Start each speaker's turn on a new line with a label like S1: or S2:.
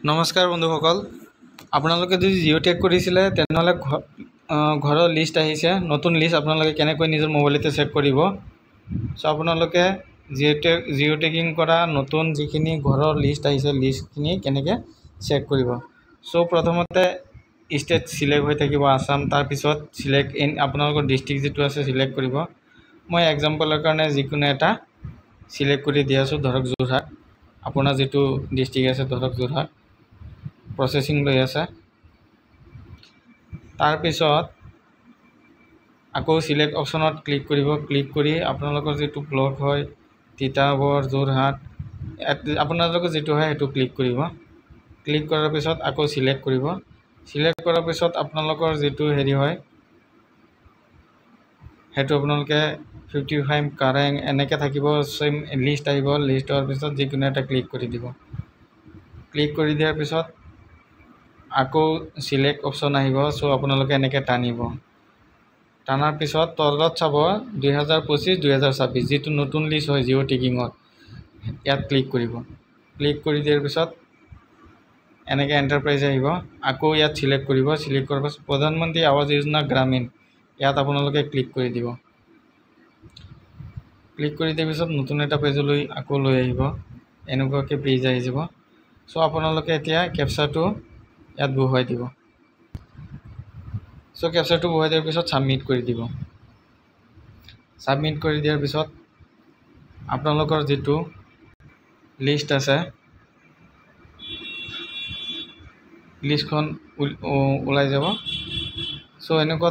S1: নমস্কাৰ বন্ধুসকল, আপোনালোকে যদি জিঅ' টেগ কৰিছিলে তেনেহ'লে ঘৰৰ লিষ্ট আহিছে। নতুন লিষ্ট আপোনালোকে কেনেকৈ নিজৰ মোবাইলতে চেক কৰিব। চ' আপোনালোকে জিঅ' টেগিং কৰা নতুন যিখিনি ঘৰৰ লিষ্ট আহিছে, লিষ্টখিনি কেনেকৈ চেক কৰিব। চ' প্ৰথমতে ষ্টেট চিলেক্ট হৈ থাকিব আসাম, তাৰপিছত চিলেক্ট ইন আপোনালোকৰ ডিষ্ট্ৰিক্ট যিটো আছে চিলেক্ট কৰিব। মই এক্সাম্পলৰ কাৰণে যিকোনো এটা চিলেক্ট কৰি দি আছোঁ, ধৰক যোৰহাট। আপোনাৰ যিটো ডিষ্ট্ৰিক্ট আছে ধৰক যোৰহাট। প্ৰচেছিং লৈ আছে। তাৰপিছত আকৌ চিলেক্ট অপশ্যনত ক্লিক কৰিব। ক্লিক কৰি আপোনালোকৰ যিটো ব্লক হয় তিতাবৰ, যোৰহাট, আপোনালোকৰ যিটো হয় সেইটো ক্লিক কৰিব। ক্লিক কৰাৰ পিছত আকৌ চিলেক্ট কৰিব। চিলেক্ট কৰাৰ পিছত আপোনালোকৰ যিটো হেৰি হয় সেইটো আপোনালোকে 55 কাৰেং এনেকৈ থাকিব, চেম লিষ্ট আহিব। লিষ্ট হোৱাৰ পিছত যিকোনো এটা ক্লিক কৰি দিব। ক্লিক কৰি দিয়াৰ পিছত আকৌ চিলেক্ট অপশ্যন আহিব। চ' আপোনালোকে এনেকৈ টানিব। টানাৰ পিছত তলত চাব 2025 2026 যিটো নতুন লিষ্ট হয় জিঅ' টেগিঙত, ইয়াত ক্লিক কৰিব। ক্লিক কৰি দিয়াৰ পিছত এনেকৈ এণ্টাৰপ্ৰাইজ আহিব। আকৌ ইয়াত চিলেক্ট কৰিব। চিলেক্ট কৰাৰ পাছত প্ৰধানমন্ত্ৰী আৱাস যোজনা গ্ৰামীণ, ইয়াত আপোনালোকে ক্লিক কৰি দিব। ক্লিক কৰি দিয়াৰ পিছত নতুন এটা পেজলৈ আকৌ লৈ আহিব। এনেকুৱাকৈ পেজ আহি যাব। চ' আপোনালোকে এতিয়া কেপচাটো ইয়াত বহুৱাই দিব। চ' কেপচাটো বহুৱাই দিয়াৰ পিছত ছাবমিট কৰি দিব। ছাবমিট কৰি দিয়াৰ পিছত আপোনালোকৰ যিটো লিষ্ট আছে লিষ্টখন ওলাই যাব। চ' এনেকুৱা